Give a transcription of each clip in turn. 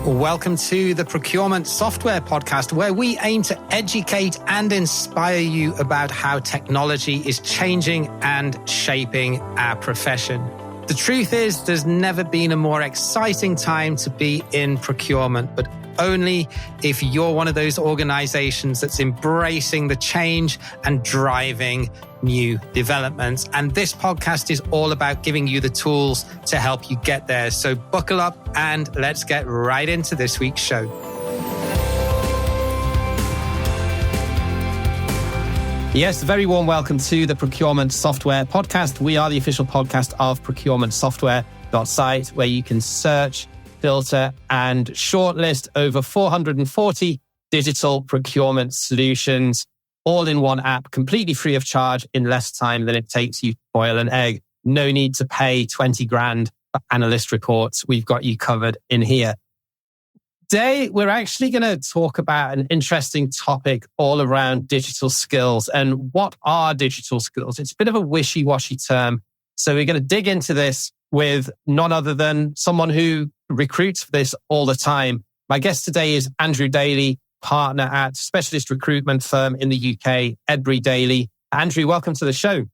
Welcome to the Procurement Software Podcast, where we aim to educate and inspire you about how technology is changing and shaping our profession. The truth is, there's never been a more exciting time to be in procurement, but only if you're one of those organizations that's embracing the change and driving new developments. And this podcast is all about giving you the tools to help you get there. So buckle up and let's get right into this week's show. Yes, a very warm welcome to the Procurement Software Podcast. We are the official podcast of Procurement Software.site, where you can search, filter, and shortlist over 440 digital procurement solutions, all in one app, completely free of charge, in less time than it takes you to boil an egg. No need to pay 20 grand for analyst reports. We've got you covered in here. Today, we're actually going to talk about an interesting topic all around digital skills. And what are digital skills? It's a bit of a wishy-washy term. So we're going to dig into this with none other than someone who recruits for this all the time. My guest today is Andrew Daley, partner at specialist recruitment firm in the UK, EdburyDaley. Andrew, welcome to the show.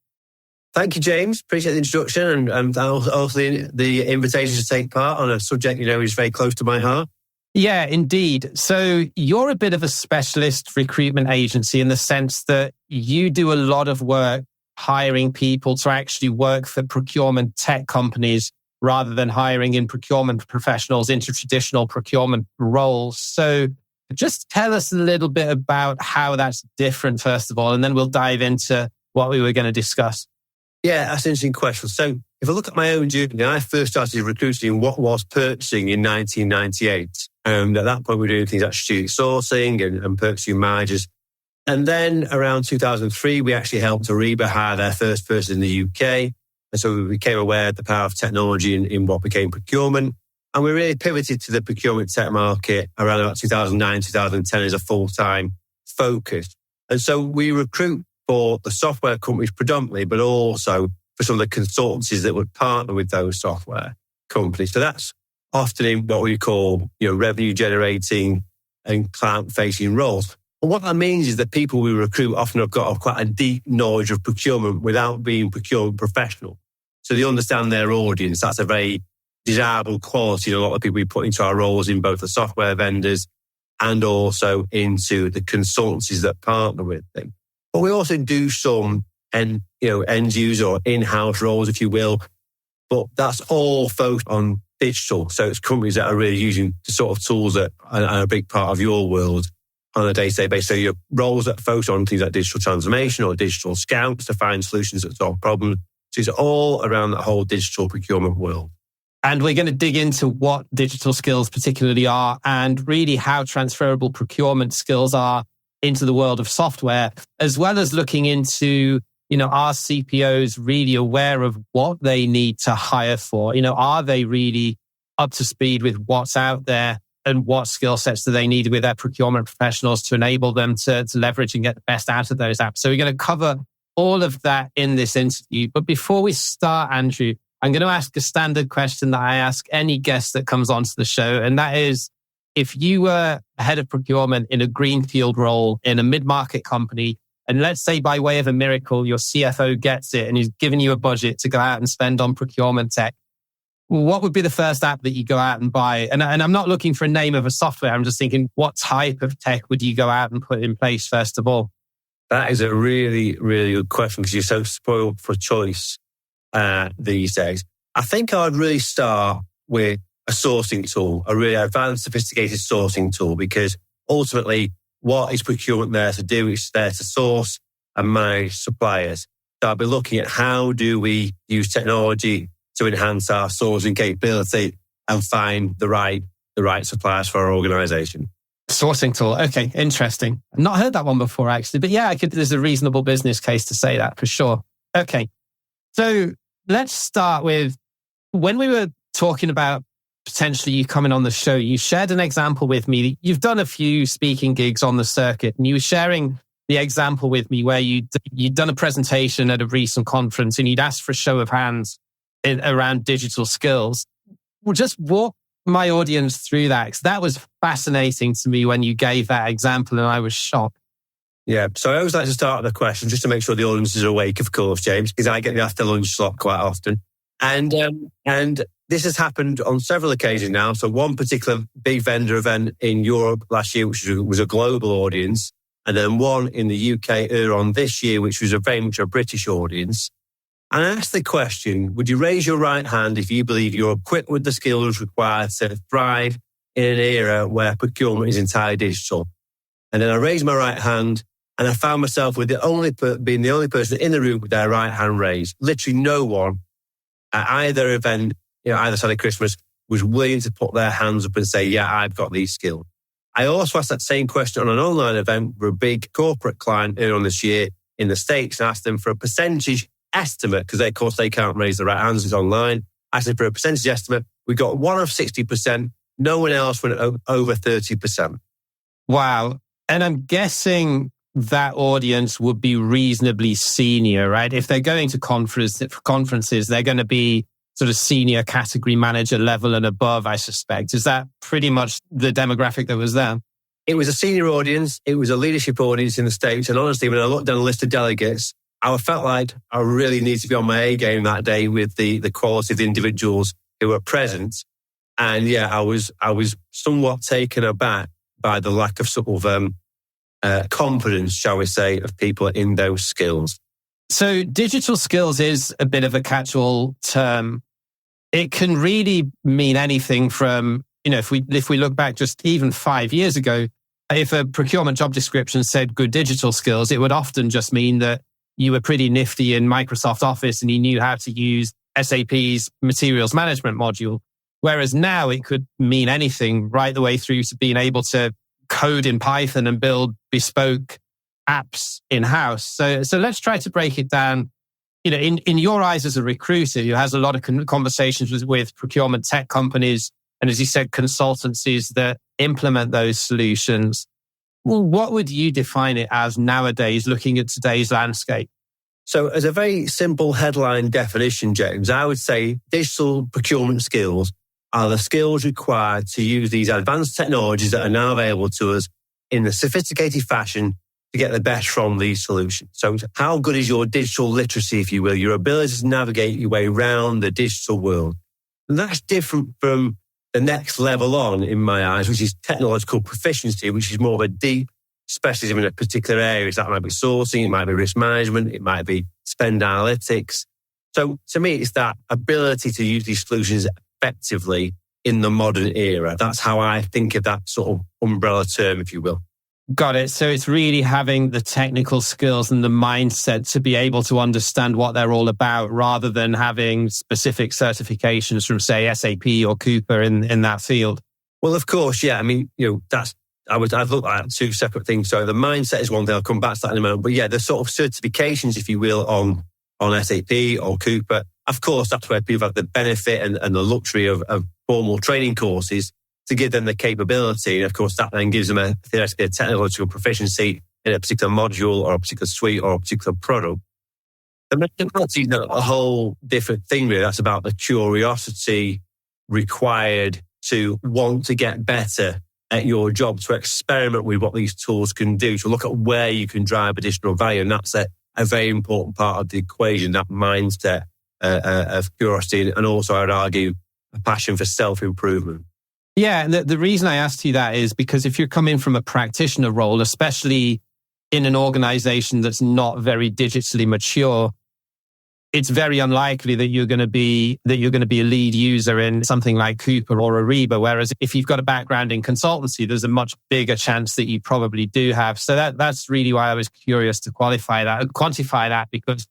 Thank you, James. Appreciate the introduction and also the invitation to take part on a subject, is very close to my heart. Yeah, indeed. So you're a bit of a specialist recruitment agency in the sense that you do a lot of work hiring people to actually work for procurement tech companies rather than hiring in procurement professionals into traditional procurement roles. So just tell us a little bit about how that's different, first of all, and then we'll dive into what we were going to discuss. Yeah, that's an interesting question. So if I look at my own journey, I first started recruiting in what was purchasing in 1998. At that point, we were doing things like strategic sourcing and purchasing managers. And then around 2003, we actually helped Ariba hire their first person in the UK. And so we became aware of the power of technology in what became procurement. And we really pivoted to the procurement tech market around about 2009, 2010 as a full-time focus. And so we recruit for the software companies predominantly, but also for some of the consultancies that would partner with those software companies. So that's often in what we call, revenue generating and client facing roles. And what that means is that people we recruit often have got quite a deep knowledge of procurement without being procurement professional. So they understand their audience. That's a very desirable quality a lot of people we put into our roles in both the software vendors and also into the consultancies that partner with them. But we also do some end user or in-house roles, if you will. But that's all focused on digital. So it's companies that are really using the sort of tools that are a big part of your world on a day-to-day basis. So your roles that focus on things like digital transformation or digital scouts to find solutions that solve problems. So it's all around that whole digital procurement world. And we're going to dig into what digital skills particularly are and really how transferable procurement skills are into the world of software, as well as looking into, are CPOs really aware of what they need to hire for? Are they really up to speed with what's out there and what skill sets do they need with their procurement professionals to enable them to leverage and get the best out of those apps? So we're going to cover all of that in this interview. But before we start, Andrew, I'm going to ask a standard question that I ask any guest that comes onto the show. And that is, if you were head of procurement in a greenfield role in a mid-market company, and let's say by way of a miracle, your CFO gets it and he's given you a budget to go out and spend on procurement tech, what would be the first app that you go out and buy? And I'm not looking for a name of a software. I'm just thinking, what type of tech would you go out and put in place first of all? That is a really, really good question because you're so spoiled for choice these days. I think I'd really start with a sourcing tool, a really advanced, sophisticated sourcing tool, because ultimately, what is procurement there to do? It's there to source and manage suppliers. So I'll be looking at how do we use technology to enhance our sourcing capability and find the right suppliers for our organization. Sourcing tool. Okay, interesting. I've not heard that one before, actually. But yeah, there's a reasonable business case to say that for sure. Okay, so let's start with, when we were talking about potentially you coming on the show, you shared an example with me. You've done a few speaking gigs on the circuit, and you were sharing the example with me where you'd done a presentation at a recent conference and you'd asked for a show of hands around digital skills. Well, just walk my audience through that? Because that was fascinating to me when you gave that example, and I was shocked. Yeah, so I always like to start with a question just to make sure the audience is awake, of course, James, because I get the after lunch slot quite often. And this has happened on several occasions now. So one particular big vendor event in Europe last year, which was a global audience, and then one in the UK earlier on this year, which was very much a British audience. And I asked the question, would you raise your right hand if you believe you're equipped with the skills required to thrive in an era where procurement is entirely digital? And then I raised my right hand, and I found myself with being the only person in the room with their right hand raised. Literally no one at either event, either side of Christmas, was willing to put their hands up and say, yeah, I've got these skills. I also asked that same question on an online event for a big corporate client earlier on this year in the States, and asked them for a percentage estimate, because of course they can't raise their right hands, it's online. I asked them for a percentage estimate. We got one of 60%. No one else went over 30%. Wow. And I'm guessing that audience would be reasonably senior, right? If they're going to conferences, they're going to be sort of senior category manager level and above, I suspect. Is that pretty much the demographic that was there? It was a senior audience. It was a leadership audience in the States. And honestly, when I looked down the list of delegates, I felt like I really need to be on my A game that day with the quality of the individuals who were present. And yeah, I was somewhat taken aback by the lack of sort of confidence, shall we say, of people in those skills. So digital skills is a bit of a catch-all term. It can really mean anything from, if we look back just even 5 years ago, if a procurement job description said good digital skills, it would often just mean that you were pretty nifty in Microsoft Office and you knew how to use SAP's materials management module. Whereas now it could mean anything right the way through to being able to code in Python and build bespoke apps in-house. So let's try to break it down. In your eyes as a recruiter who has a lot of conversations with procurement tech companies and, as you said, consultancies that implement those solutions, well, what would you define it as nowadays, looking at today's landscape? So as a very simple headline definition, James, I would say digital procurement skills are the skills required to use these advanced technologies that are now available to us in a sophisticated fashion to get the best from these solutions. So how good is your digital literacy, if you will, your ability to navigate your way around the digital world? And that's different from the next level on, in my eyes, which is technological proficiency, which is more of a deep specialism in a particular area. That might be sourcing, it might be risk management, it might be spend analytics. So to me, it's that ability to use these solutions effectively in the modern era. That's how I think of that sort of umbrella term, if you will. Got it. So it's really having the technical skills and the mindset to be able to understand what they're all about, rather than having specific certifications from, say, SAP or Cooper in that field. Well, of course, yeah. I mean, I've looked at two separate things. So the mindset is one thing. I'll come back to that in a moment. But yeah, the sort of certifications, if you will, on SAP or Cooper, of course, that's where people have the benefit and the luxury of formal training courses to give them the capability. And of course, that then gives them a technological proficiency in a particular module or a particular suite or a particular product. The mentality is a whole different thing, really. That's about the curiosity required to want to get better at your job, to experiment with what these tools can do, to look at where you can drive additional value. And that's a very important part of the equation, that mindset of curiosity, and also, I would argue, a passion for self-improvement. Yeah, and the reason I asked you that is because if you're coming from a practitioner role, especially in an organization that's not very digitally mature, it's very unlikely that you're going to be a lead user in something like Cooper or Ariba. Whereas if you've got a background in consultancy, there's a much bigger chance that you probably do have. So that's really why I was curious to quantify that, because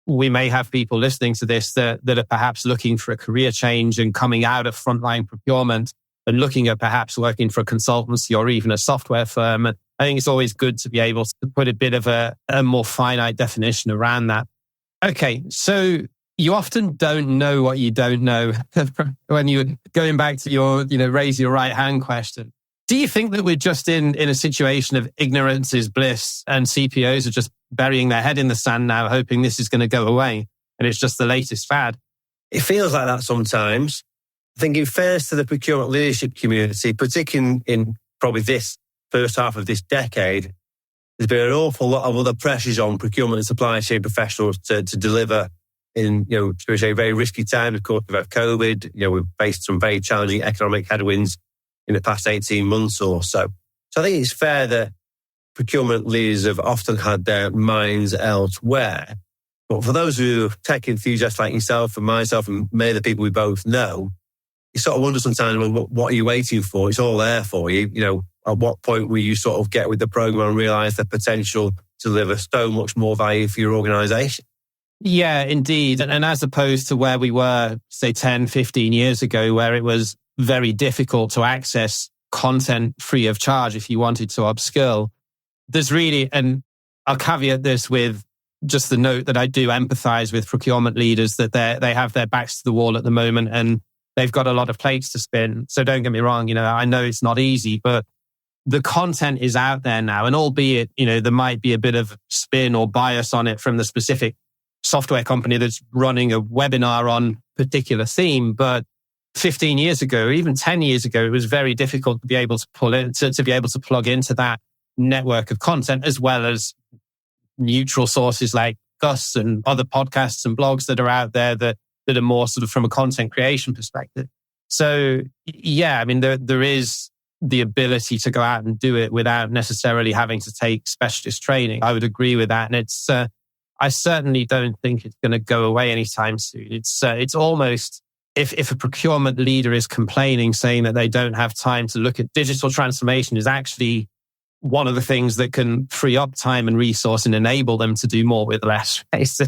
we may have people listening to this that are perhaps looking for a career change and coming out of frontline procurement and looking at perhaps working for a consultancy or even a software firm. And I think it's always good to be able to put a bit of a more finite definition around that. Okay, so you often don't know what you don't know when you're going back to your, raise your right hand question. Do you think that we're just in a situation of ignorance is bliss and CPOs are just burying their head in the sand now, hoping this is going to go away and it's just the latest fad? It feels like that sometimes. I think in fairness to the procurement leadership community, particularly in probably this first half of this decade, there's been an awful lot of other pressures on procurement and supply chain professionals to deliver in, should we say, very risky times. Of course, we've had COVID, we've faced some very challenging economic headwinds in the past 18 months or so. So I think it's fair that procurement leaders have often had their minds elsewhere. But for those who are tech enthusiasts like yourself and myself and many of the people we both know, you sort of wonder sometimes, well, what are you waiting for? It's all there for you. At what point will you sort of get with the program and realize the potential to deliver so much more value for your organization? Yeah, indeed. And as opposed to where we were, say, 10, 15 years ago, where it was very difficult to access content free of charge if you wanted to upskill, there's really, and I'll caveat this with just the note that I do empathize with procurement leaders that they have their backs to the wall at the moment and they've got a lot of plates to spin. So don't get me wrong, I know it's not easy, but the content is out there now. And albeit, there might be a bit of spin or bias on it from the specific software company that's running a webinar on a particular theme. But 15 years ago, even 10 years ago, it was very difficult to be able to pull in, to be able to plug into that network of content, as well as neutral sources like Gus and other podcasts and blogs that are out there that are more sort of from a content creation perspective. So yeah, there is the ability to go out and do it without necessarily having to take specialist training. I would agree with that. And it's, I certainly don't think it's going to go away anytime soon. It's almost, if a procurement leader is complaining, saying that they don't have time to look at digital transformation, is actually one of the things that can free up time and resource and enable them to do more with less. It's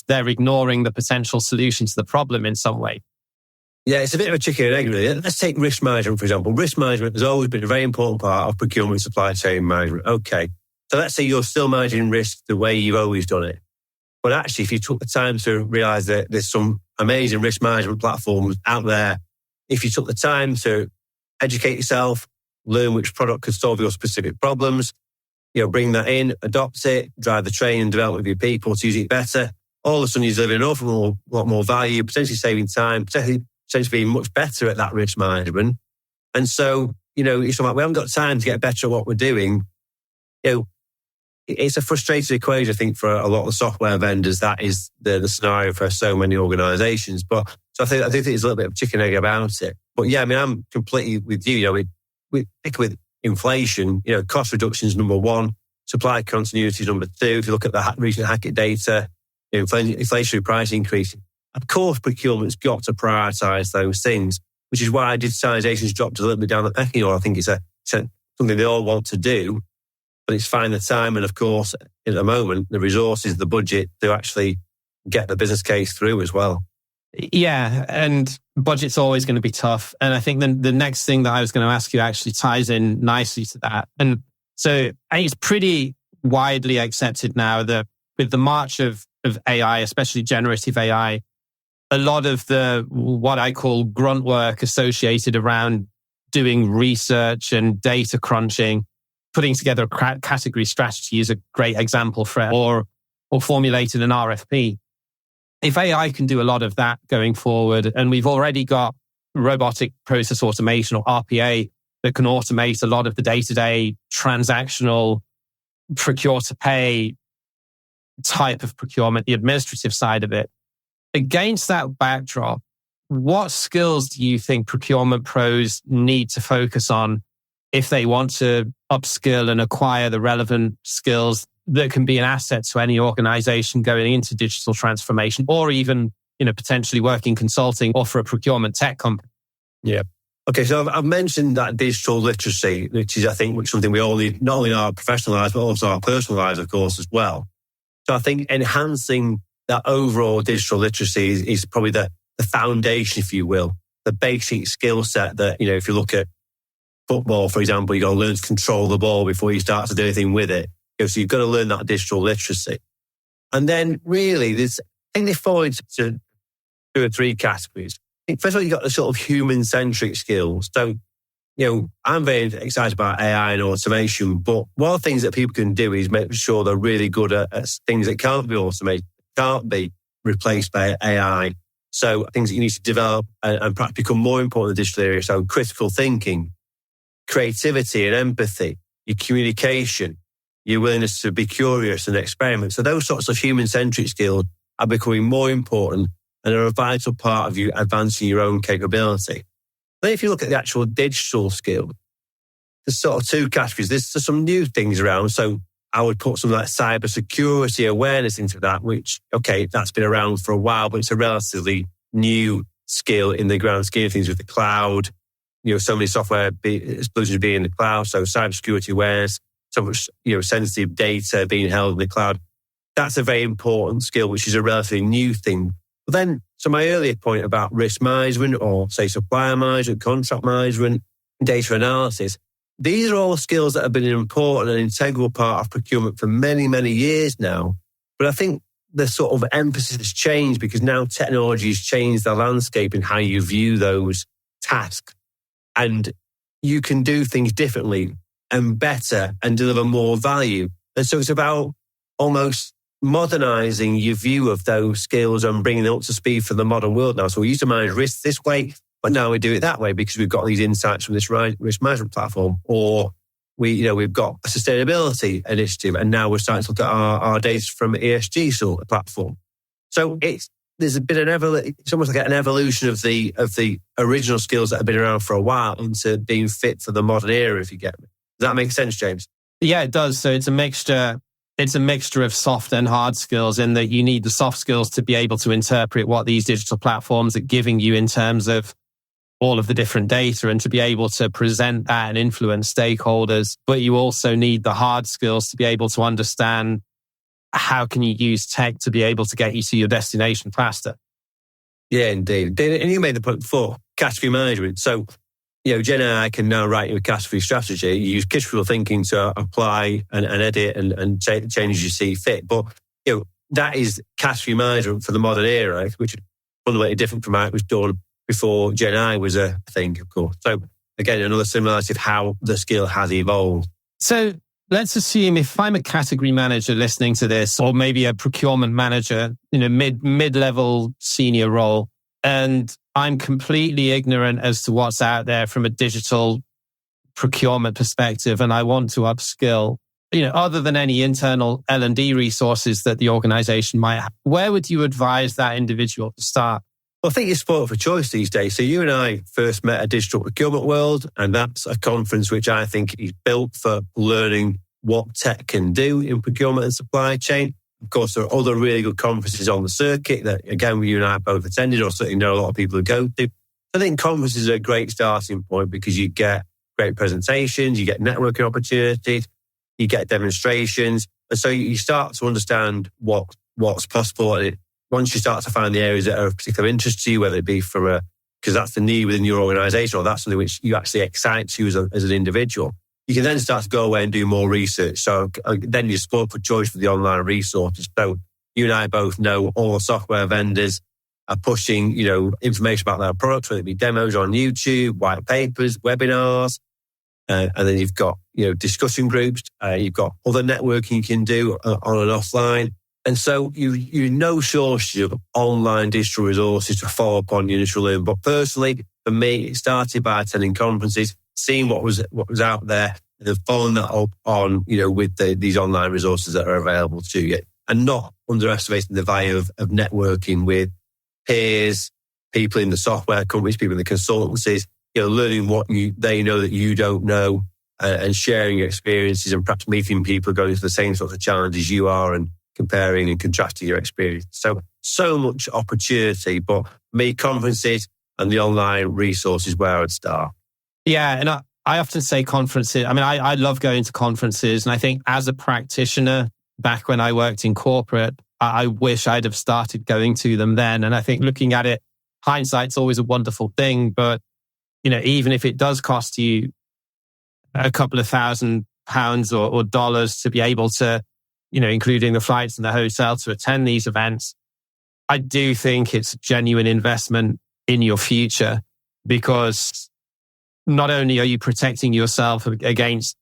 they're ignoring the potential solution to the problem in some way. Yeah, it's a bit of a chicken and egg, really. Let's take risk management, for example. Risk management has always been a very important part of procurement and supply chain management. Okay, so let's say you're still managing risk the way you've always done it. But actually, if you took the time to realize that there's some amazing risk management platforms out there, if you took the time to educate yourself, learn which product could solve your specific problems, bring that in, adopt it, drive the training and development of your people to use it better, all of a sudden you're delivering an awful lot more value, potentially saving time, potentially being much better at that risk management. And so, it's like, we haven't got time to get better at what we're doing. It's a frustrating equation, I think, for a lot of the software vendors. That is the scenario for so many organizations. But so I think there's a little bit of chicken egg about it. But yeah, I'm completely with you. With inflation, cost reduction is number one, supply continuity is number two. If you look at the recent Hackett data, inflationary price increase, of course, procurement's got to prioritise those things, which is why digitisation's dropped a little bit down the pecking order. I think it's something they all want to do, but it's finding the time and, of course, at the moment, the resources, the budget to actually get the business case through as well. Yeah, and budget's always going to be tough. And I think the next thing that I was going to ask you actually ties in nicely to that. And so I think it's pretty widely accepted now that with the march of AI, especially generative AI, a lot of the what I call grunt work associated around doing research and data crunching, putting together a category strategy is a great example for it, or formulating an RFP. If AI can do a lot of that going forward, and we've already got robotic process automation or RPA that can automate a lot of the day-to-day transactional procure to pay type of procurement, the administrative side of it. Against that backdrop, what skills do you think procurement pros need to focus on if they want to upskill and acquire the relevant skills that can be an asset to any organization going into digital transformation, or even, potentially working consulting or for a procurement tech company? Yeah. Okay, so I've mentioned that digital literacy, which is, I think, something we all need, not only in our professional lives, but also our personal lives, of course, as well. So I think enhancing that overall digital literacy is probably the foundation, if you will, the basic skill set that, if you look at football, for example, you've got to learn to control the ball before you start to do anything with it. So you've got to learn that digital literacy. And then really, I think they fall into 2 or 3 categories. I think first of all, you've got the sort of human-centric skills. So, I'm very excited about AI and automation, but one of the things that people can do is make sure they're really good at things that can't be automated, can't be replaced by AI. So things that you need to develop and perhaps become more important in the digital area. So critical thinking, creativity and empathy, your communication, your willingness to be curious and experiment. So those sorts of human-centric skills are becoming more important and are a vital part of you advancing your own capability. Then if you look at the actual digital skill, there's sort of two categories. There's some new things around. So I would put something like cyber security awareness into that, which, okay, that's been around for a while, but it's a relatively new skill in the grand scheme of things with the cloud. So many software solutions being in the cloud. So cyber security awareness, so much, sensitive data being held in the cloud. That's a very important skill, which is a relatively new thing. But then, so my earlier point about risk management or say supplier management, contract management, data analysis, these are all skills that have been an important and integral part of procurement for many, many years now. But I think the sort of emphasis has changed because now technology has changed the landscape in how you view those tasks. And you can do things differently and better and deliver more value. And so it's about almost modernizing your view of those skills and bringing them up to speed for the modern world now. So we used to manage risks this way, but now we do it that way because we've got these insights from this risk management platform, or we've got a sustainability initiative, and now we're starting to look at our data from ESG sort of platform. So there's been it's almost like an evolution of the original skills that have been around for a while into being fit for the modern era, if you get me. Does that make sense, James? Yeah, it does. So it's a mixture. It's a mixture of soft and hard skills in that you need the soft skills to be able to interpret what these digital platforms are giving you in terms of all of the different data and to be able to present that and influence stakeholders. But you also need the hard skills to be able to understand how can you use tech to be able to get you to your destination faster. Yeah, indeed. And you made the point before, category management. So, Gen AI can now write you a category strategy. You use critical thinking to apply and edit and change as you see fit. But, that is category management for the modern era, which is fundamentally different from how it was done before Gen AI was a thing, of course. So, again, another similarity of how the skill has evolved. So, let's assume if I'm a category manager listening to this, or maybe a procurement manager in a mid-level senior role, and I'm completely ignorant as to what's out there from a digital procurement perspective, and I want to upskill, other than any internal L&D resources that the organization might have, where would you advise that individual to start? Well, I think you're spoiled for choice these days. So you and I first met at Digital Procurement World, and that's a conference which I think is built for learning what tech can do in procurement and supply chain. Of course, there are other really good conferences on the circuit that, again, you and I both attended, or certainly know a lot of people who go to. I think conferences are a great starting point because you get great presentations, you get networking opportunities, you get demonstrations. And so you start to understand what's possible. And once you start to find the areas that are of particular interest to you, whether it be because that's the need within your organization, or that's something which you actually excites you as an individual, you can then start to go away and do more research. So then you're spoiled for choice for the online resources. So you and I both know all the software vendors are pushing, information about their products, whether it be demos on YouTube, white papers, webinars. And then you've got, discussion groups. You've got other networking you can do on and offline. And so you no shortage of online digital resources to follow up on your initial learning. But personally, for me, it started by attending conferences, seeing what was out there, and then following that up on, with these online resources that are available to you, and not underestimating the value of networking with peers, people in the software companies, people in the consultancies, learning what they know that you don't know, and sharing your experiences, and perhaps meeting people going through the same sorts of challenges you are, and comparing and contrasting your experience. So much opportunity, but me, conferences and the online resources where I'd start. Yeah, and I often say conferences. I mean, I love going to conferences, and I think as a practitioner, back when I worked in corporate, I wish I'd have started going to them then. And I think looking at it, hindsight's always a wonderful thing, but even if it does cost you a couple of £1,000 or dollars to be able to, including the flights and the hotel to attend these events, I do think it's a genuine investment in your future, because not only are you protecting yourself against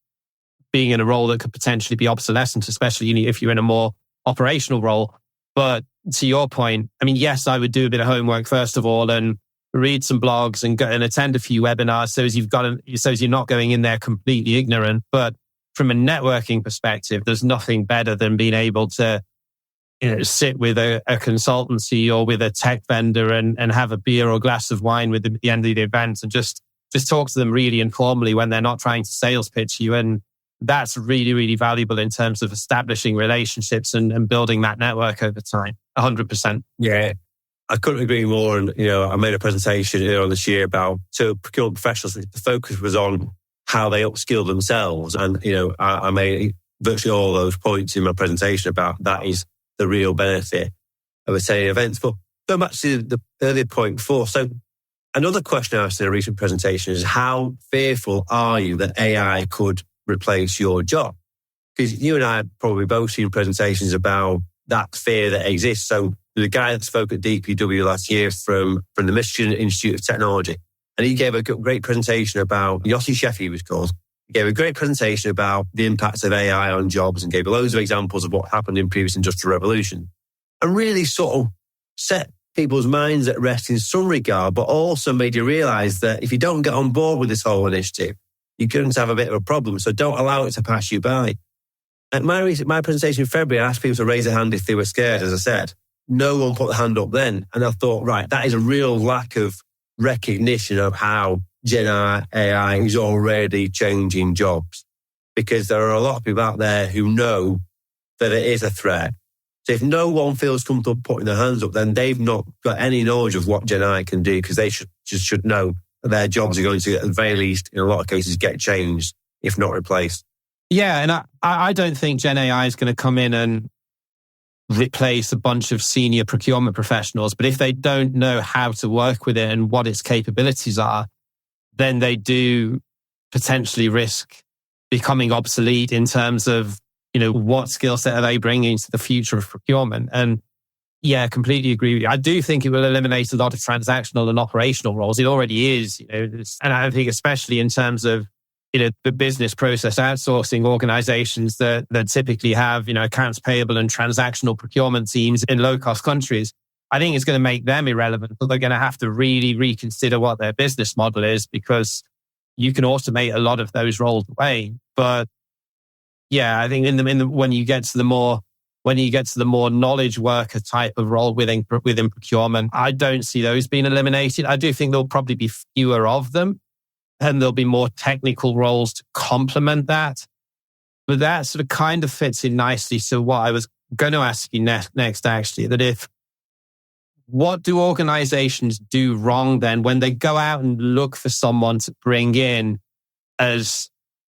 being in a role that could potentially be obsolescent, especially if you're in a more operational role, But to your point, I mean, yes, I would do a bit of homework first of all and read some blogs and go and attend a few webinars so as you're not going in there completely ignorant. But from a networking perspective, there's nothing better than being able to sit with a consultancy or with a tech vendor and have a beer or a glass of wine with them at the end of the event and just talk to them really informally when they're not trying to sales pitch you. And that's really, really valuable in terms of establishing relationships and building that network over time. 100%. Yeah, I couldn't agree more. And, I made a presentation earlier on this year about procurement professionals. The focus was on how they upskill themselves. And, I made virtually all those points in my presentation about that is the real benefit of attending events. But going back to the earlier point before, so another question I asked in a recent presentation is how fearful are you that AI could replace your job? Because you and I have probably both seen presentations about that fear that exists. So the guy that spoke at DPW last year from the Michigan Institute of Technology, and he gave a great presentation about, Yossi Sheffi he was called. He gave a great presentation about the impacts of AI on jobs and gave loads of examples of what happened in previous industrial revolution and really sort of set people's minds at rest in some regard, but also made you realise that if you don't get on board with this whole initiative, you're going to have a bit of a problem. So don't allow it to pass you by. At my presentation in February, I asked people to raise their hand if they were scared, as I said. No one put their hand up then. And I thought, right, that is a real lack of recognition of how Gen AI is already changing jobs. Because there are a lot of people out there who know that it is a threat. So if no one feels comfortable putting their hands up, then they've not got any knowledge of what Gen AI can do, because they should know that their jobs are going to, at the very least, in a lot of cases, get changed, if not replaced. Yeah, and I don't think Gen AI is going to come in and replace a bunch of senior procurement professionals. But if they don't know how to work with it and what its capabilities are, then they do potentially risk becoming obsolete in terms of, what skill set are they bringing to the future of procurement? And yeah, completely agree with you. I do think it will eliminate a lot of transactional and operational roles. It already is, and I think especially in terms of, the business process outsourcing organizations that typically have, accounts payable and transactional procurement teams in low-cost countries. I think it's going to make them irrelevant, but they're going to have to really reconsider what their business model is, because you can automate a lot of those roles away. But yeah, I think when you get to the more knowledge worker type of role within procurement, I don't see those being eliminated. I do think there'll probably be fewer of them, and there'll be more technical roles to complement that. But that sort of kind of fits in nicely. So what I was going to ask you next, actually, that what do organizations do wrong then when they go out and look for someone to bring in as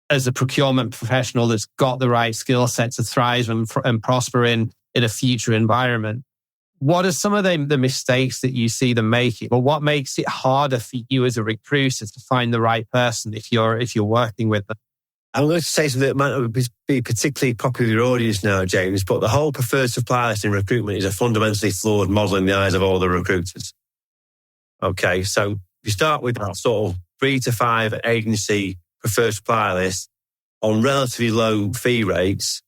a procurement professional that's got the right skill set to thrive and prosper in a future environment? What are some of the mistakes that you see them making? Or what makes it harder for you as a recruiter to find the right person if you're working with them? I'm going to say something that might not be particularly popular with your audience now, James, but the whole preferred supplier list in recruitment is a fundamentally flawed model in the eyes of all the recruiters. Okay, so if you start with that sort of 3 to 5 agency preferred supplier list on relatively low fee rates,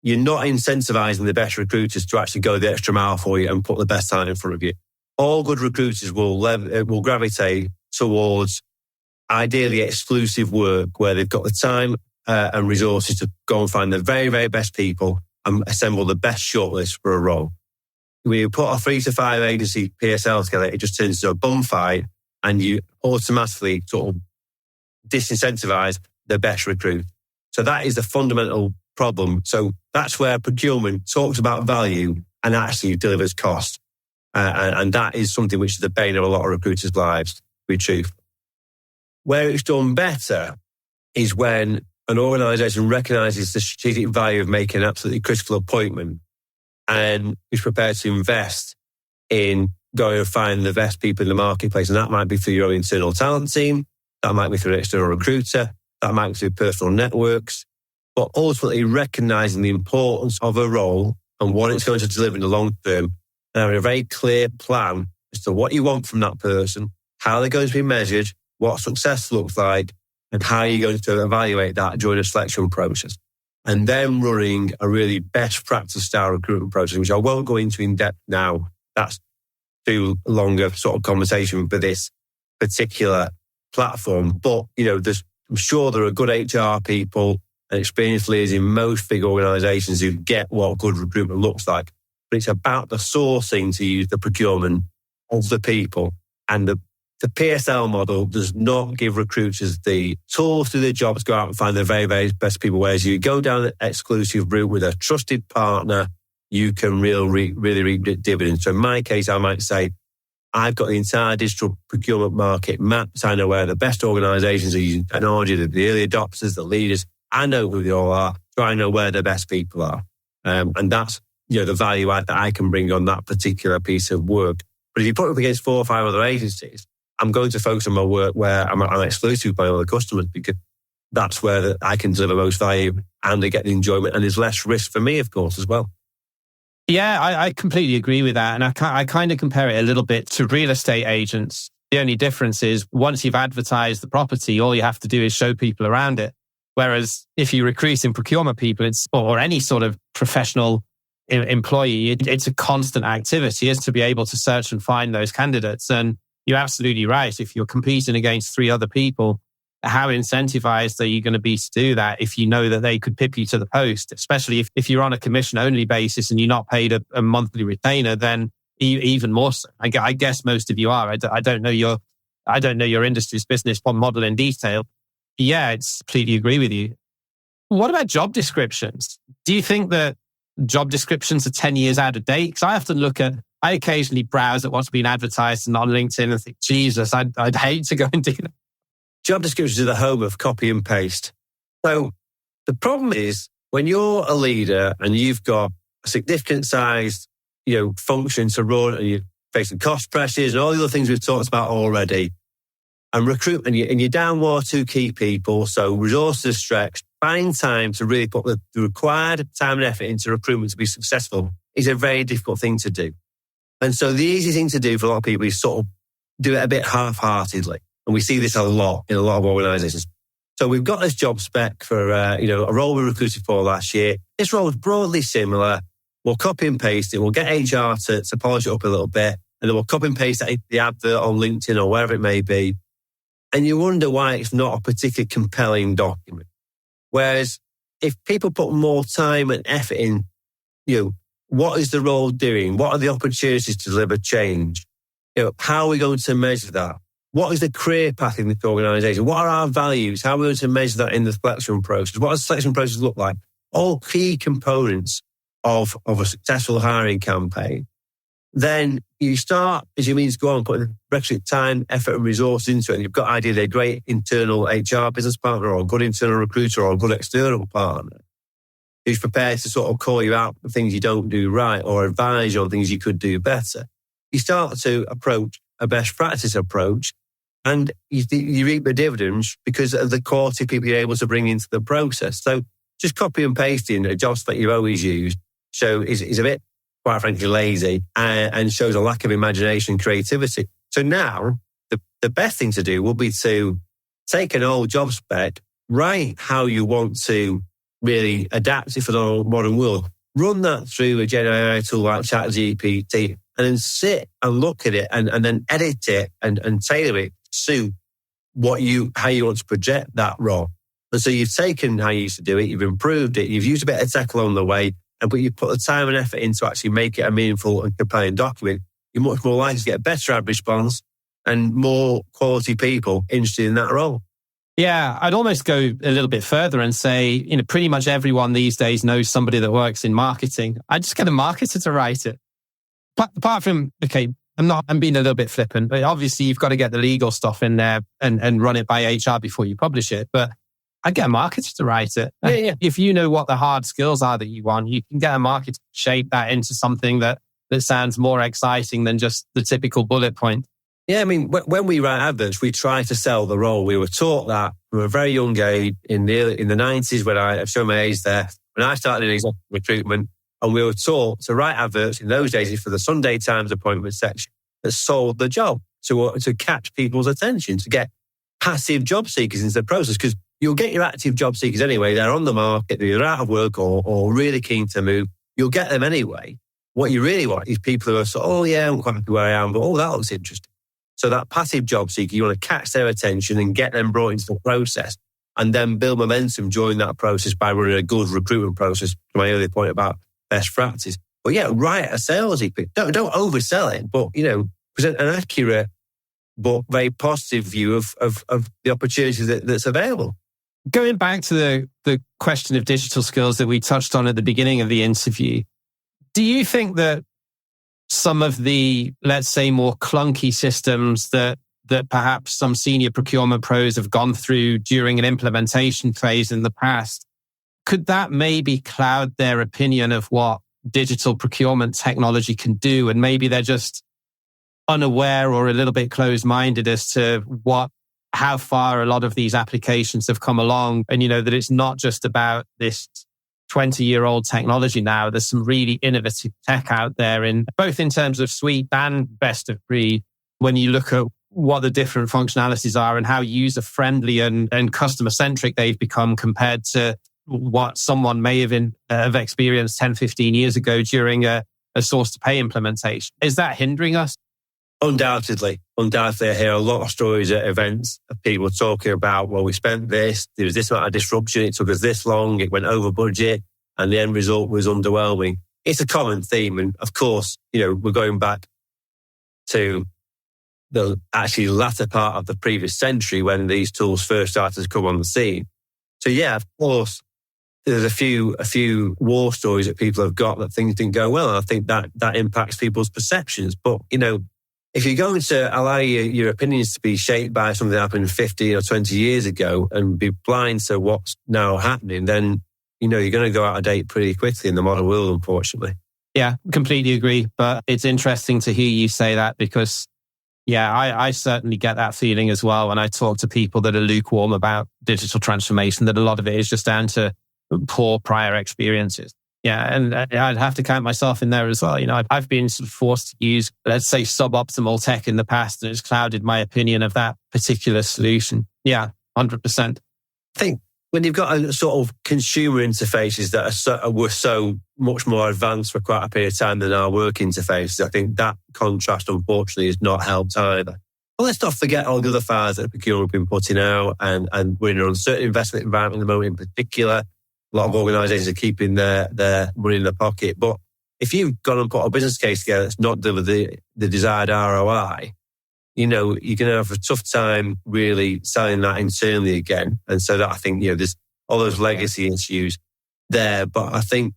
you're not incentivizing the best recruiters to actually go the extra mile for you and put the best talent in front of you. All good recruiters will gravitate towards ideally exclusive work where they've got the time and resources to go and find the very, very best people and assemble the best shortlist for a role. When you put a 3 to 5 agency PSL together, it just turns into a bum fight and you automatically sort of disincentivize the best recruit. So that is the fundamental problem. So that's where procurement talks about value and actually delivers cost. And that is something which is the bane of a lot of recruiters' lives, to be truthful. Where it's done better is when an organisation recognises the strategic value of making an absolutely critical appointment and is prepared to invest in going and find the best people in the marketplace. And that might be through your own internal talent team. That might be through an external recruiter. That might be through personal networks. But ultimately recognising the importance of a role and what it's going to deliver in the long term, and having a very clear plan as to what you want from that person, how they're going to be measured, what success looks like, and how you're going to evaluate that during the selection process. and then running a really best practice style recruitment process, which I won't go into in depth now. That's too long a sort of conversation for this particular platform. But, I'm sure there are good HR people and experienced leaders in most big organisations who get what good recruitment looks like. But it's about the sourcing, to use the procurement of the people. And the PSL model does not give recruiters the tools to do their jobs, go out and find the very, very best people. Whereas you go down the exclusive route with a trusted partner, you can really reap dividends. So in my case, I might say, I've got the entire digital procurement market mapped. I know where the best organisations are using technology, the early adopters, the leaders. I know who they all are, so I know where the best people are. And that's the value add that I can bring on that particular piece of work. But if you put it up against 4 or 5 other agencies, I'm going to focus on my work where I'm exclusive with my other customers, because that's where I can deliver most value and I get the enjoyment, and there's less risk for me, of course, as well. Yeah, I completely agree with that. And I kind of compare it a little bit to real estate agents. The only difference is once you've advertised the property, all you have to do is show people around it. Whereas if you recruit in procurement people, or any sort of professional employee, it's a constant activity, is to be able to search and find those candidates. And you're absolutely right. If you're competing against 3 other people, how incentivized are you going to be to do that if you know that they could pip you to the post? Especially if you're on a commission-only basis and you're not paid a monthly retainer, then even more so. I guess most of you are. I don't know your industry's business model in detail. Yeah, I completely agree with you. What about job descriptions? Do you think that job descriptions are 10 years out of date? Because I occasionally browse at what's been advertised on LinkedIn and think, Jesus, I'd hate to go and do that. Job descriptions are the home of copy and paste. So the problem is when you're a leader and you've got a significant sized, function to run, and you're facing cost pressures and all the other things we've talked about already, and recruitment, and you're down 1 or 2 key people, so resources are stretched, finding time to really put the required time and effort into recruitment to be successful is a very difficult thing to do. And so the easy thing to do for a lot of people is sort of do it a bit half-heartedly. And we see this a lot in a lot of organisations. So we've got this job spec for, a role we recruited for last year. This role is broadly similar. We'll copy and paste it. We'll get HR to polish it up a little bit. And then we'll copy and paste the advert on LinkedIn or wherever it may be. And you wonder why it's not a particularly compelling document. Whereas if people put more time and effort in, what is the role doing? What are the opportunities to deliver change? How are we going to measure that? What is the career path in this organisation? What are our values? How are we going to measure that in the selection process? What does the selection process look like? All key components of a successful hiring campaign. Then you start, as you mean, to go on putting requisite time, effort and resource into it. And you've got ideally a great internal HR business partner or a good internal recruiter or a good external partner who's prepared to sort of call you out for things you don't do right or advise you on things you could do better. You start to approach a best practice approach, and you reap the dividends because of the quality of people you're able to bring into the process. So just copy and pasting a job spec you've always used is a bit, quite frankly, lazy and shows a lack of imagination and creativity. So now the best thing to do will be to take an old job spec, write how you want to really adapt it for the modern world, run that through a Gen AI tool like ChatGPT, and then sit and look at it and then edit it and tailor it to how you want to project that role. And so you've taken how you used to do it, you've improved it, you've used a bit of tech along the way, but you put the time and effort in to actually make it a meaningful and compelling document. You're much more likely to get a better ad response and more quality people interested in that role. Yeah, I'd almost go a little bit further and say, pretty much everyone these days knows somebody that works in marketing. I just get a marketer to write it. But apart from, I'm being a little bit flippant, but obviously you've got to get the legal stuff in there and run it by HR before you publish it. But I get a marketer to write it. Yeah. If you know what the hard skills are that you want, you can get a marketer to shape that into something that sounds more exciting than just the typical bullet point. Yeah, I mean, when we write adverts, we try to sell the role. We were taught that from a very young age in the 90s when I've shown my age there, when I started in executive recruitment, and we were taught to write adverts in those days for the Sunday Times appointment section that sold the job to catch people's attention, to get passive job seekers into the process. Because you'll get your active job seekers anyway. They're on the market, they're out of work or really keen to move. You'll get them anyway. What you really want is people who are sort of, oh yeah, I'm quite happy where I am, but that looks interesting. So that passive job seeker, you want to catch their attention and get them brought into the process and then build momentum during that process by running a good recruitment process, to my earlier point about best practice. But yeah, write a salesy pitch. Don't oversell it, but, present an accurate but very positive view of the opportunity that's available. Going back to the question of digital skills that we touched on at the beginning of the interview, do you think that some of the, let's say, more clunky systems that perhaps some senior procurement pros have gone through during an implementation phase in the past, could that maybe cloud their opinion of what digital procurement technology can do? And maybe they're just unaware or a little bit closed-minded as to how far a lot of these applications have come along. And, that it's not just about this 20-year-old technology now. There's some really innovative tech out there both in terms of suite and best of breed. When you look at what the different functionalities are and how user-friendly and customer-centric they've become compared to what someone may have experienced 10, 15 years ago during a source-to-pay implementation. Is that hindering us? Undoubtedly. I hear a lot of stories at events of people talking about, well, we spent this, there was this amount of disruption, it took us this long, it went over budget, and the end result was underwhelming. It's a common theme. And of course, we're going back to the actually latter part of the previous century when these tools first started to come on the scene. So yeah, of course, there's a few war stories that people have got that things didn't go well. And I think that impacts people's perceptions. But, if you're going to allow your opinions to be shaped by something that happened 15 or 20 years ago and be blind to what's now happening, then, you're going to go out of date pretty quickly in the modern world, unfortunately. Yeah, completely agree. But it's interesting to hear you say that because, yeah, I certainly get that feeling as well when I talk to people that are lukewarm about digital transformation, that a lot of it is just down to poor prior experiences. Yeah, and I'd have to count myself in there as well. I've been sort of forced to use, let's say, suboptimal tech in the past, and it's clouded my opinion of that particular solution. Yeah, 100%. I think when you've got a sort of consumer interfaces that were so much more advanced for quite a period of time than our work interfaces, I think that contrast, unfortunately, has not helped either. But let's not forget all the other fires that procurement have been putting out, and we're in an uncertain investment environment at the moment in particular. A lot of organisations are keeping their money in their pocket. But if you've gone and put a business case together that's not delivered the desired ROI, you're going to have a tough time really selling that internally again. And so that I think, there's all those legacy issues there. But I think,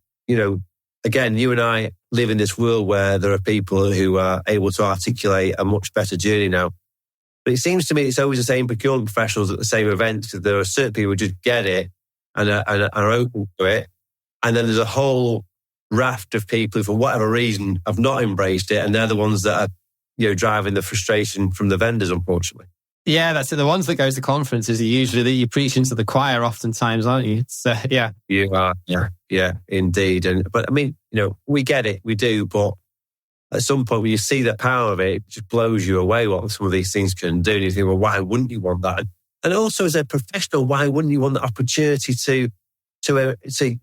again, you and I live in this world where there are people who are able to articulate a much better journey now. But it seems to me it's always the same procurement professionals at the same events, because there are certain people who just get it and are open to it. And then there's a whole raft of people who, for whatever reason, have not embraced it. And they're the ones that are, driving the frustration from the vendors, unfortunately. Yeah, that's it. The ones that go to conferences are usually that you're preaching to the choir oftentimes, aren't you? Yeah. You are. Yeah, indeed. But I mean, we get it. We do. But at some point when you see the power of it, it just blows you away what some of these things can do. And you think, well, why wouldn't you want that? And also, as a professional, why wouldn't you want the opportunity to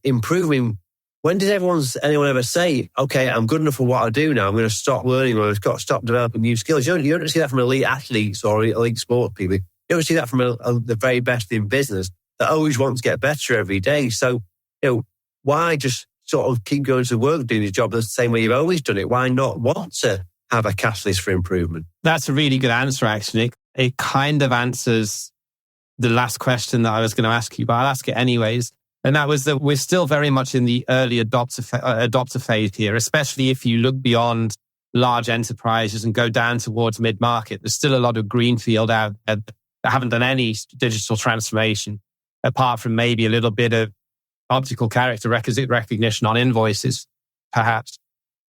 improve? When did anyone ever say, okay, I'm good enough for what I do now, I'm going to stop learning, or I've got to stop developing new skills? You don't see that from elite athletes or elite sport people. You don't see that from the very best in business that always want to get better every day. So, why just sort of keep going to work doing your job the same way you've always done it? Why not want to have a catalyst for improvement? That's a really good answer, actually. It kind of answers the last question that I was going to ask you, but I'll ask it anyways. And that was that we're still very much in the early adopter phase here, especially if you look beyond large enterprises and go down towards mid-market. There's still a lot of greenfield out there that haven't done any digital transformation, apart from maybe a little bit of optical character recognition on invoices, perhaps.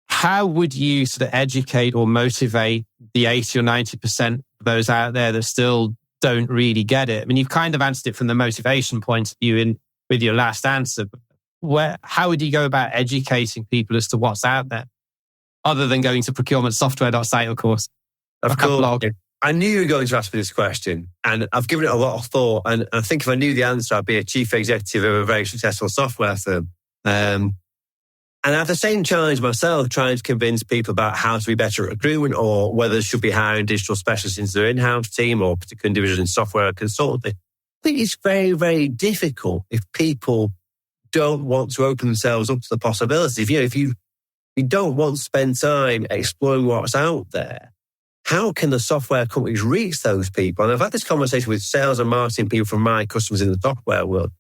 How would you sort of educate or motivate the 80 or 90% of those out there that still don't really get it? I mean, you've kind of answered it from the motivation point of view with your last answer. How would you go about educating people as to what's out there? Other than going to procurementsoftware.site, of course. Of course. I knew you were going to ask me this question, and I've given it a lot of thought. And I think if I knew the answer, I'd be a chief executive of a very successful software firm. And I have the same challenge myself, trying to convince people about how to be better at recruitment, or whether they should be hiring digital specialists into their in-house team or particular individuals in software or consultancy. I think it's very, very difficult if people don't want to open themselves up to the possibilities. If you don't want to spend time exploring what's out there, how can the software companies reach those people? And I've had this conversation with sales and marketing people from my customers in the software world,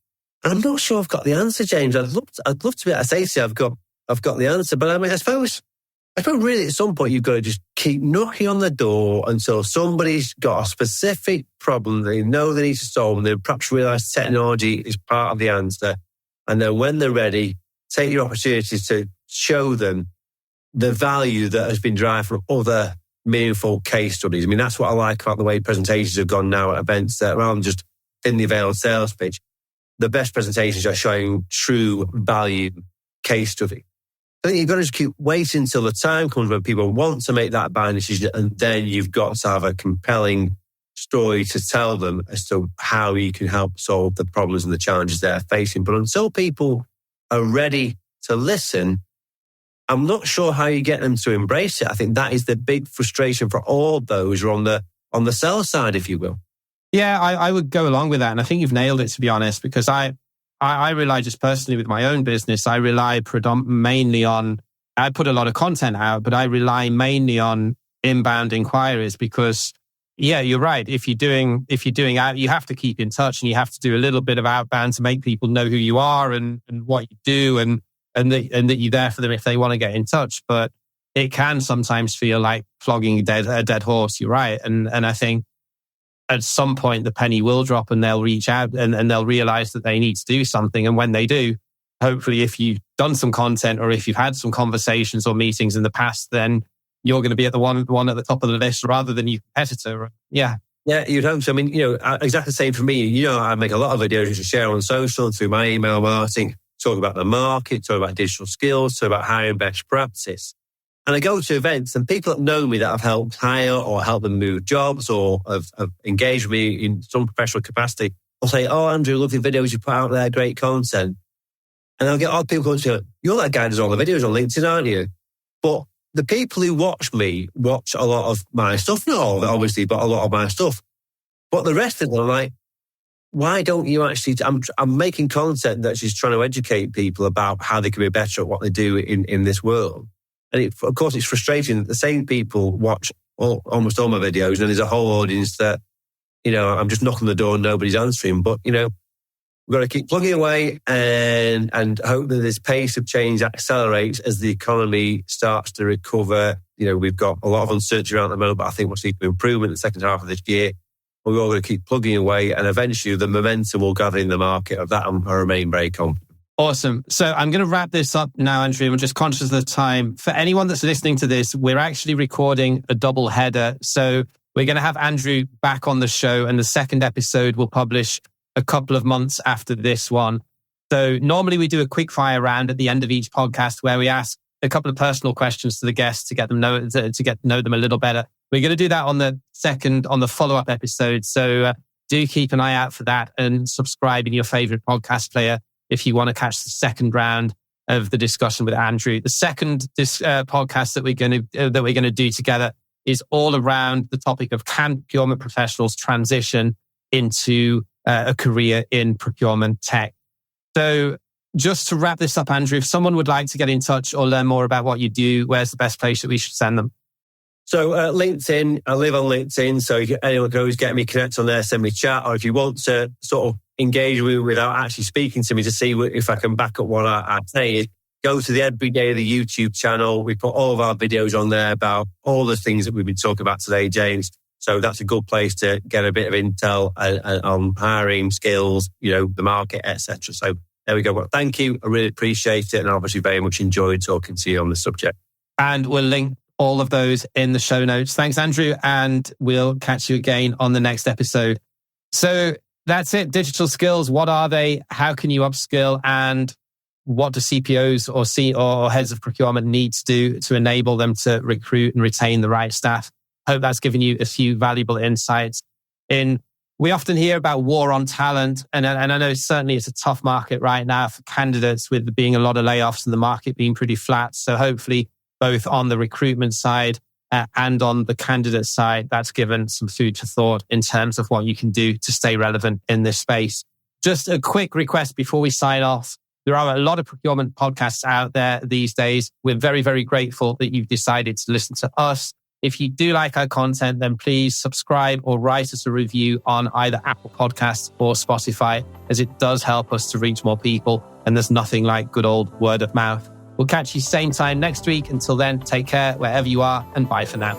and I'm not sure I've got the answer, James. I'd love to be able to say to you, I've got the answer, but I suppose really at some point you've got to just keep knocking on the door until somebody's got a specific problem they know they need to solve, and they perhaps realise technology is part of the answer. And then when they're ready, take your opportunities to show them the value that has been derived from other meaningful case studies. I mean, that's what I like about the way presentations have gone now at events, that rather than just thinly veiled sales pitch, the best presentations are showing true value case study. I think you've got to just keep waiting until the time comes when people want to make that buying decision, and then you've got to have a compelling story to tell them as to how you can help solve the problems and the challenges they're facing. But until people are ready to listen, I'm not sure how you get them to embrace it. I think that is the big frustration for all those who are on the sell side, if you will. Yeah, I would go along with that. And I think you've nailed it, to be honest, because I rely just personally with my own business. I rely mainly on, I put a lot of content out, but I rely mainly on inbound inquiries because, yeah, you're right. If you're doing out, you have to keep in touch, and you have to do a little bit of outbound to make people know who you are and what you do and that you're there for them if they want to get in touch. But it can sometimes feel like flogging a dead horse. You're right. And I think at some point the penny will drop and they'll reach out and they'll realize that they need to do something. And when they do, hopefully if you've done some content or if you've had some conversations or meetings in the past, then you're going to be at the one at the top of the list rather than your competitor. Yeah. Yeah, you'd hope so. I mean, exactly the same for me. I make a lot of videos to share on social and through my email marketing, talk about the market, talk about digital skills, talk about hiring best practice. And I go to events and people that know me that I've helped hire or help them move jobs or have engaged with me in some professional capacity will say, "Oh, Andrew, lovely videos you put out there, great content." And I'll get odd people going to say, "You're that guy who does all the videos on LinkedIn, aren't you?" But the people who watch me watch a lot of my stuff, not all of it, obviously, but a lot of my stuff. But the rest of them are like, why don't you actually... I'm making content that's just trying to educate people about how they can be better at what they do in this world. And of course, it's frustrating that the same people watch almost all my videos, and there's a whole audience that, I'm just knocking on the door and nobody's answering. But, we've got to keep plugging away and hope that this pace of change accelerates as the economy starts to recover. We've got a lot of uncertainty around the moment, but I think we'll see some improvement in the second half of this year. We're all going to keep plugging away, and eventually the momentum will gather in the market. Of that, I remain very confident. Awesome. So I'm going to wrap this up now, Andrew. I'm just conscious of the time. For anyone that's listening to this, we're actually recording a double header. So we're going to have Andrew back on the show, and the second episode will publish a couple of months after this one. So normally we do a quick fire round at the end of each podcast where we ask a couple of personal questions to the guests to get to know them a little better. We're going to do that on the follow-up episode. So do keep an eye out for that and subscribe in your favorite podcast player if you want to catch the second round of the discussion with Andrew. The second podcast that we're going to do together is all around the topic of can procurement professionals transition into a career in procurement tech. So just to wrap this up, Andrew, if someone would like to get in touch or learn more about what you do, where's the best place that we should send them? So LinkedIn, I live on LinkedIn, so anyone can always get me, connect on there, send me a chat, or if you want to sort of engage with me without actually speaking to me to see if I can back up what I say, go to the EdburyDaley YouTube channel. We put all of our videos on there about all the things that we've been talking about today, James. So that's a good place to get a bit of intel on hiring skills, the market, etc. So there we go. Well, thank you. I really appreciate it, and obviously very much enjoyed talking to you on the subject. And we'll link all of those in the show notes. Thanks, Andrew, and we'll catch you again on the next episode. So that's it. Digital skills. What are they? How can you upskill? And what do CPOs or heads of procurement need to do to enable them to recruit and retain the right staff? Hope that's given you a few valuable insights. We often hear about war on talent, and I know certainly it's a tough market right now for candidates, with there being a lot of layoffs and the market being pretty flat. So hopefully both on the recruitment side and on the candidate side, that's given some food for thought in terms of what you can do to stay relevant in this space. Just a quick request before we sign off. There are a lot of procurement podcasts out there these days. We're very, very grateful that you've decided to listen to us. If you do like our content, then please subscribe or write us a review on either Apple Podcasts or Spotify, as it does help us to reach more people. And there's nothing like good old word of mouth. We'll catch you same time next week. Until then, take care wherever you are, and bye for now.